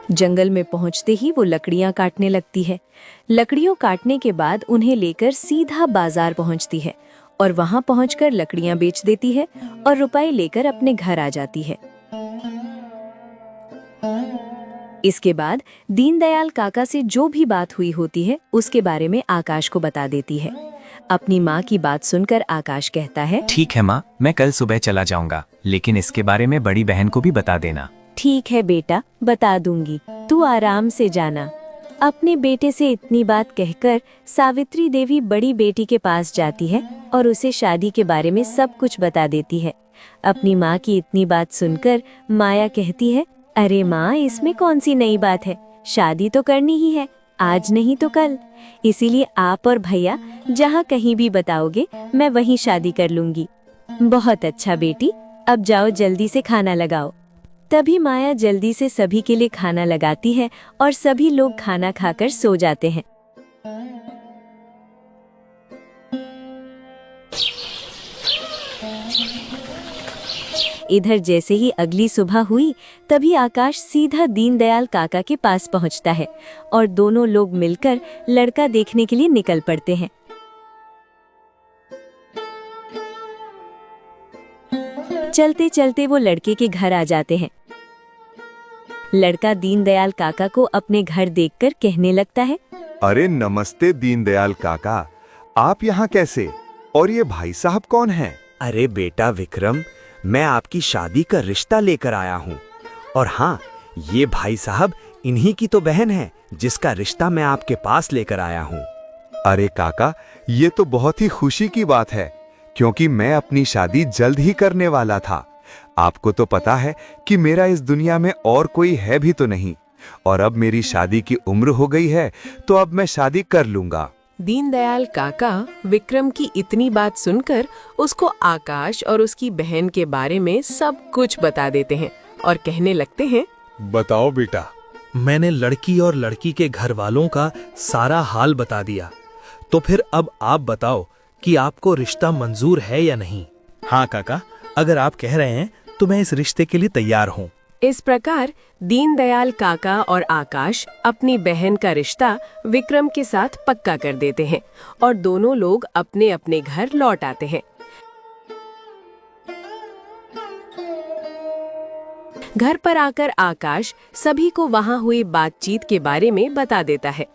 जंगल में पहुंचते ही वो लकड़ियां काटने लगती है। लकड़ियों काटने के बाद उन्हें लेकर सीधा बाजार पहुंचती है और वहां पहुंचकर लकड़ियां बेच देती है और रुपए लेकर अपने घर आ जाती है। इसके बाद दीनदयाल काका से जो भी बात हुई होती है उसके बारे में आकाश को बता देती है। अपनी माँ की बात सुनकर आकाश कहता है, ठीक है माँ, मैं कल सुबह चला जाऊंगा, लेकिन इसके बारे में बड़ी बहन को भी बता देना। ठीक है बेटा, बता दूंगी, तू आराम से जाना। अपने बेटे से इतनी बात कहकर सावित्री देवी बड़ी बेटी के पास जाती है और उसे शादी के बारे में सब कुछ बता देती है। अपनी माँ की इतनी बात सुनकर माया कहती है, अरे माँ, इसमें कौन सी नई बात है, शादी तो करनी ही है, आज नहीं तो कल। इसीलिए आप और भैया जहाँ कहीं भी बताओगे मैं वहीं शादी कर लूंगी। बहुत अच्छा बेटी, अब जाओ जल्दी से खाना लगाओ। तभी माया जल्दी से सभी के लिए खाना लगाती है और सभी लोग खाना खाकर सो जाते हैं। इधर जैसे ही अगली सुबह हुई तभी आकाश सीधा दीनदयाल काका के पास पहुंचता है और दोनों लोग मिलकर लड़का देखने के लिए निकल पड़ते हैं। चलते चलते वो लड़के के घर आ जाते हैं। लड़का दीनदयाल काका को अपने घर देखकर कहने लगता है, अरे नमस्ते दीनदयाल काका, आप यहाँ कैसे? और ये भाई साहब कौन हैं? अरे बेटा विक्रम, मैं आपकी शादी का रिश्ता लेकर आया हूँ। और हाँ, ये भाई साहब इन्हीं की तो बहन है जिसका रिश्ता मैं आपके पास लेकर आया हूँ। अरे काका, ये तो बहुत ही खुशी की बात है, क्योंकि मैं अपनी शादी जल्द ही करने वाला था। आपको तो पता है कि मेरा इस दुनिया में और कोई है भी तो नहीं, और अब मेरी शादी की उम्र हो गई है, तो अब मैं शादी कर लूंगा। दीनदयाल काका विक्रम की इतनी बात सुनकर उसको आकाश और उसकी बहन के बारे में सब कुछ बता देते हैं और कहने लगते हैं, बताओ बेटा, मैंने लड़की और लड़की के घर वालों का सारा हाल बता दिया, तो फिर अब आप बताओ कि आपको रिश्ता मंजूर है या नहीं। हाँ काका, अगर आप कह रहे हैं तो मैं इस रिश्ते के लिए तैयार हूँ। इस प्रकार दीनदयाल काका और आकाश अपनी बहन का रिश्ता विक्रम के साथ पक्का कर देते हैं और दोनों लोग अपने अपने घर लौट आते हैं। घर पर आकर आकाश सभी को वहां हुई बातचीत के बारे में बता देता है।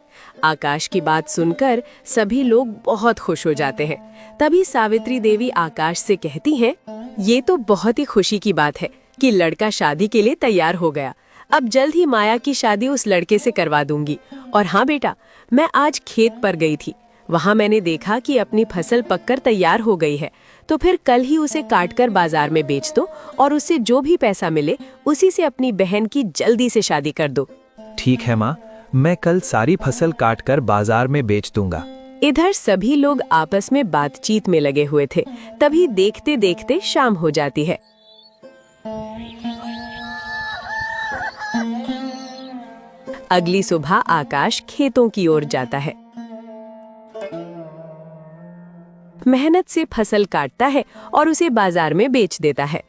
आकाश की बात सुनकर सभी लोग बहुत खुश हो जाते हैं। तभी सावित्री देवी आकाश से कहती हैं, ये तो बहुत ही खुशी की बात है कि लड़का शादी के लिए तैयार हो गया। अब जल्द ही माया की शादी उस लड़के से करवा दूंगी। और हाँ बेटा, मैं आज खेत पर गई थी, वहाँ मैंने देखा कि अपनी फसल पककर तैयार हो गई है, तो फिर कल ही उसे काटकर बाजार में बेच दो और उससे जो भी पैसा मिले उसी से अपनी बहन की जल्दी से शादी कर दो। ठीक है माँ, मैं कल सारी फसल काटकर बाजार में बेच दूंगा। इधर सभी लोग आपस में बातचीत में लगे हुए थे। तभी देखते देखते शाम हो जाती है। अगली सुबह आकाश खेतों की ओर जाता है। मेहनत से फसल काटता है और उसे बाजार में बेच देता है।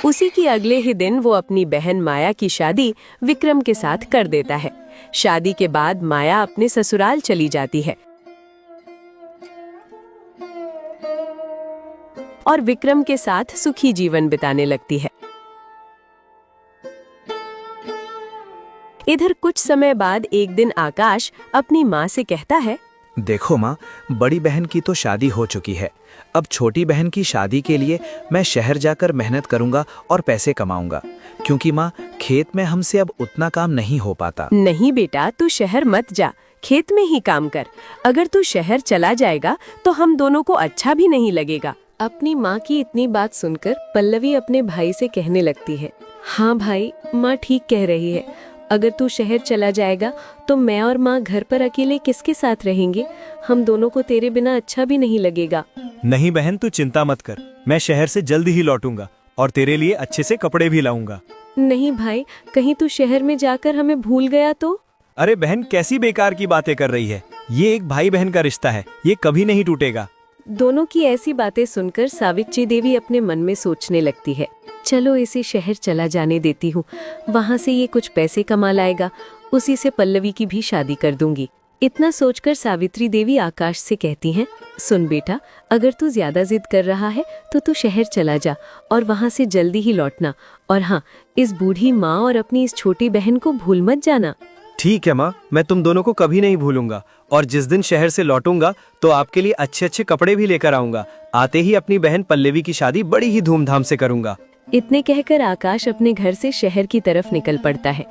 उसी की अगले ही दिन वो अपनी बहन माया की शादी विक्रम के साथ कर देता है। शादी के बाद माया अपने ससुराल चली जाती है और विक्रम के साथ सुखी जीवन बिताने लगती है। इधर कुछ समय बाद एक दिन आकाश अपनी माँ से कहता है, देखो माँ, बड़ी बहन की तो शादी हो चुकी है, अब छोटी बहन की शादी के लिए मैं शहर जाकर मेहनत करूंगा और पैसे कमाऊंगा, क्योंकि माँ खेत में हमसे अब उतना काम नहीं हो पाता। नहीं बेटा, तू शहर मत जा, खेत में ही काम कर। अगर तू शहर चला जाएगा तो हम दोनों को अच्छा भी नहीं लगेगा। अपनी माँ की इतनी बात सुनकर पल्लवी अपने भाई से कहने लगती है, हाँ भाई, माँ ठीक कह रही है। अगर तू शहर चला जाएगा तो मैं और माँ घर पर अकेले किसके साथ रहेंगे? हम दोनों को तेरे बिना अच्छा भी नहीं लगेगा। नहीं बहन, तू चिंता मत कर, मैं शहर से जल्द ही लौटूंगा और तेरे लिए अच्छे से कपड़े भी लाऊंगा। नहीं भाई, कहीं तू शहर में जाकर हमें भूल गया तो? अरे बहन, कैसी बेकार की बातें कर रही है, ये एक भाई बहन का रिश्ता है, ये कभी नहीं टूटेगा। दोनों की ऐसी बातें सुनकर सावित्री देवी अपने मन में सोचने लगती है, चलो इसे शहर चला जाने देती हूँ, वहां से ये कुछ पैसे कमा लाएगा, उसी से पल्लवी की भी शादी कर दूंगी। इतना सोचकर सावित्री देवी आकाश से कहती हैं, सुन बेटा, अगर तू ज्यादा जिद कर रहा है तो तू शहर चला जा और वहां से जल्दी ही लौटना। और हाँ, इस बूढ़ी माँ और अपनी इस छोटी बहन को भूल मत जाना। ठीक है माँ, मैं तुम दोनों को कभी नहीं भूलूंगा और जिस दिन शहर से लौटूंगा तो आपके लिए अच्छे अच्छे कपड़े भी लेकर आऊंगा। आते ही अपनी बहन पल्लवी की शादी बड़ी ही धूमधाम से करूंगा। इतने कहकर आकाश अपने घर से शहर की तरफ निकल पड़ता है।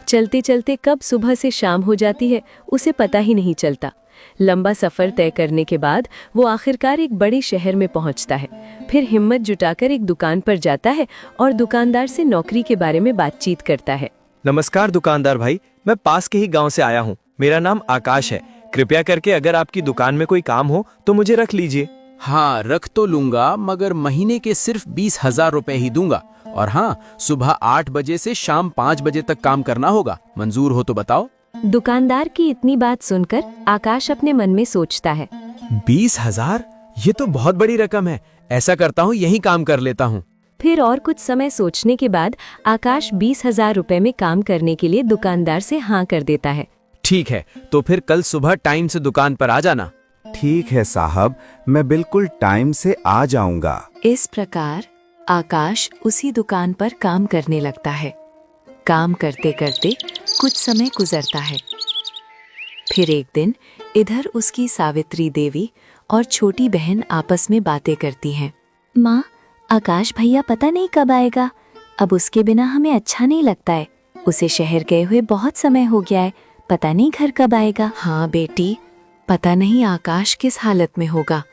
चलते चलते कब सुबह से शाम हो जाती है उसे पता ही नहीं चलता। लंबा सफर तय करने के बाद वो आखिरकार एक बड़े शहर में पहुंचता है। फिर हिम्मत जुटाकर एक दुकान पर जाता है और दुकानदार से नौकरी के बारे में बातचीत करता है। नमस्कार दुकानदार भाई, मैं पास के ही गांव से आया हूँ। मेरा नाम आकाश है। कृपया करके अगर आपकी दुकान में कोई काम हो तो मुझे रख लीजिए। हाँ, रख तो लूंगा, मगर महीने के सिर्फ 20,000 रुपए ही दूंगा। और हाँ, सुबह 8 बजे से शाम 5 बजे तक काम करना होगा। मंजूर हो तो बताओ। दुकानदार की इतनी बात सुनकर आकाश अपने मन में सोचता है, 20,000? ये तो बहुत बड़ी रकम है। ऐसा करता हूँ, यही काम कर लेता हूँ। फिर और कुछ समय सोचने के बाद आकाश 20,000 रुपए में काम करने के लिए दुकानदार से हाँ कर देता है। ठीक है, तो फिर कल सुबह टाइम से दुकान पर आ जाना। ठीक है साहब, मैं बिल्कुल टाइम से आ जाऊंगा। इस प्रकार आकाश उसी दुकान पर काम करने लगता है। काम करते करते कुछ समय गुजरता है। फिर एक दिन इधर उसकी सावित्री देवी और छोटी बहन आपस में बातें करती हैं। माँ, आकाश भैया पता नहीं कब आएगा। अब उसके बिना हमें अच्छा नहीं लगता है। उसे शहर गए हुए बहुत समय हो गया है, पता नहीं घर कब आएगा। हाँ बेटी, पता नहीं आकाश किस हालत में होगा।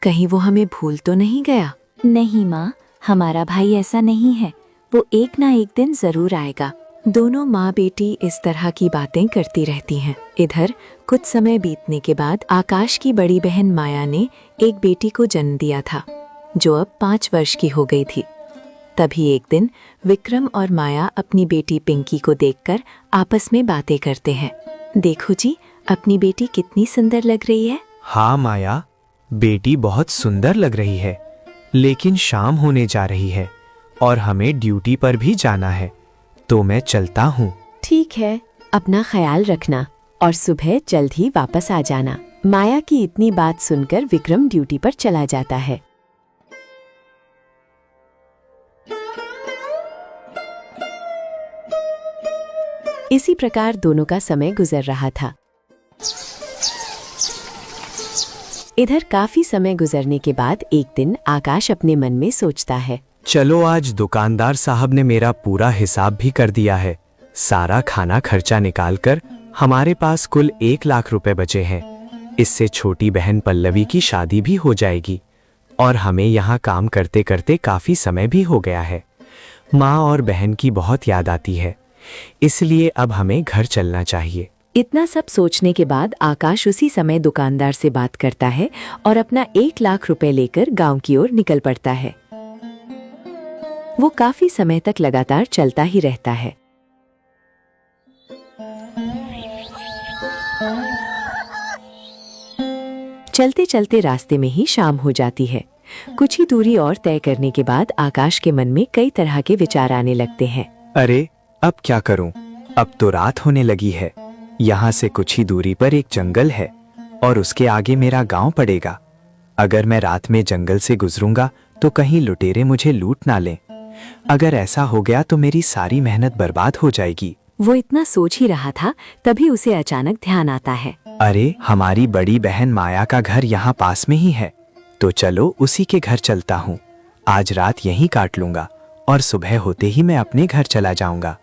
कहीं वो हमें भूल तो नहीं गया? नहीं माँ, हमारा भाई ऐसा नहीं है, वो एक ना एक दिन जरूर आएगा। दोनों माँ बेटी इस तरह की बातें करती रहती हैं। इधर कुछ समय बीतने के बाद आकाश की बड़ी बहन माया ने एक बेटी को जन्म दिया था, जो अब 5 वर्ष की हो गई थी। तभी एक दिन विक्रम और माया अपनी बेटी पिंकी को देखकर आपस में बातें करते हैं। देखो जी, अपनी बेटी कितनी सुंदर लग रही है। हाँ माया, बेटी बहुत सुंदर लग रही है, लेकिन शाम होने जा रही है और हमें ड्यूटी पर भी जाना है, तो मैं चलता हूँ। ठीक है, अपना ख्याल रखना और सुबह जल्द ही वापस आ जाना। माया की इतनी बात सुनकर विक्रम ड्यूटी पर चला जाता है। इसी प्रकार दोनों का समय गुजर रहा था। इधर काफी समय गुजरने के बाद एक दिन आकाश अपने मन में सोचता है, चलो आज दुकानदार साहब ने मेरा पूरा हिसाब भी कर दिया है। सारा खाना खर्चा निकालकर हमारे पास कुल 1 लाख रुपए बचे हैं। इससे छोटी बहन पल्लवी की शादी भी हो जाएगी और हमें यहाँ काम करते करते काफी समय भी हो गया है। माँ और बहन की बहुत याद आती है, इसलिए अब हमें घर चलना चाहिए। इतना सब सोचने के बाद आकाश उसी समय दुकानदार से बात करता है और अपना 1 लाख रुपए लेकर गांव की ओर निकल पड़ता है। वो काफी समय तक लगातार चलता ही रहता है। चलते चलते रास्ते में ही शाम हो जाती है। कुछ ही दूरी और तय करने के बाद आकाश के मन में कई तरह के विचार आने लगते हैं। अरे अब क्या करूं? अब तो रात होने लगी है। यहाँ से कुछ ही दूरी पर एक जंगल है और उसके आगे मेरा गांव पड़ेगा। अगर मैं रात में जंगल से गुजरूंगा तो कहीं लुटेरे मुझे लूट ना लें। अगर ऐसा हो गया तो मेरी सारी मेहनत बर्बाद हो जाएगी। वो इतना सोच ही रहा था, तभी उसे अचानक ध्यान आता है। अरे हमारी बड़ी बहन माया का घर यहाँ पास में ही है, तो चलो उसी के घर चलता हूँ। आज रात यहीं काट लूंगा और सुबह होते ही मैं अपने घर चला जाऊंगा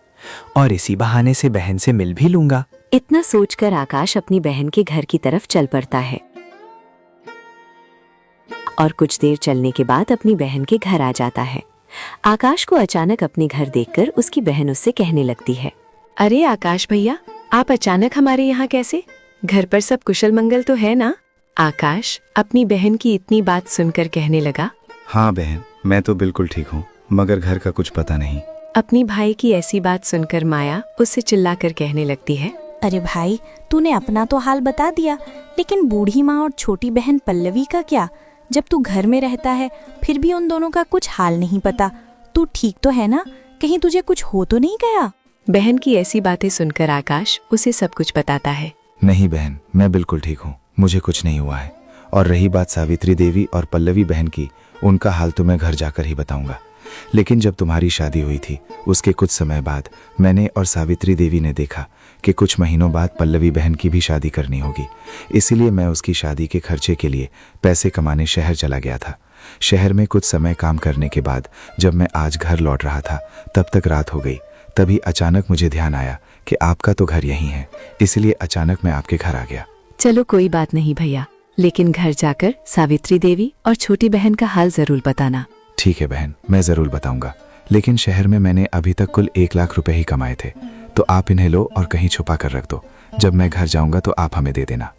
और इसी बहाने से बहन से मिल भी लूंगा। इतना सोचकर आकाश अपनी बहन के घर की तरफ चल पड़ता है और कुछ देर चलने के बाद अपनी बहन के घर आ जाता है। आकाश को अचानक अपने घर देखकर उसकी बहन उससे कहने लगती है, अरे आकाश भैया, आप अचानक हमारे यहाँ कैसे? घर पर सब कुशल मंगल तो है ना? आकाश अपनी बहन की इतनी बात सुनकर कहने लगा, हाँ बहन, मैं तो बिल्कुल ठीक हूँ, मगर घर का कुछ पता नहीं। अपनी भाई की ऐसी बात सुनकर माया उससे चिल्लाकर कहने लगती है, अरे भाई, तूने अपना तो हाल बता दिया, लेकिन बूढ़ी माँ और छोटी बहन पल्लवी का क्या? जब तू घर में रहता है फिर भी उन दोनों का कुछ हाल नहीं पता। तू ठीक तो है ना? कहीं तुझे कुछ हो तो नहीं गया? बहन की ऐसी बातें सुनकर आकाश उसे सब कुछ बताता है। नहीं बहन, मैं बिल्कुल ठीक हूँ, मुझे कुछ नहीं हुआ है। और रही बात सावित्री देवी और पल्लवी बहन की, उनका हाल तो मैं घर जाकर ही बताऊंगा। लेकिन जब तुम्हारी शादी हुई थी उसके कुछ समय बाद मैंने और सावित्री देवी ने देखा कि कुछ महीनों बाद पल्लवी बहन की भी शादी करनी होगी। इसीलिए मैं उसकी शादी के खर्चे के लिए पैसे कमाने शहर चला गया था। शहर में कुछ समय काम करने के बाद जब मैं आज घर लौट रहा था तब तक रात हो गई। तभी अचानक मुझे ध्यान आया कि आपका तो घर यहीं है, इसलिए अचानक मैं आपके घर आ गया। चलो कोई बात नहीं भैया, लेकिन घर जाकर सावित्री देवी और छोटी बहन का हाल जरूर बताना। ठीक है बहन, मैं जरूर बताऊंगा। लेकिन शहर में मैंने अभी तक कुल 1 लाख रुपए ही कमाए थे, तो आप इन्हें लो और कहीं छुपा कर रख दो। जब मैं घर जाऊंगा तो आप हमें दे देना।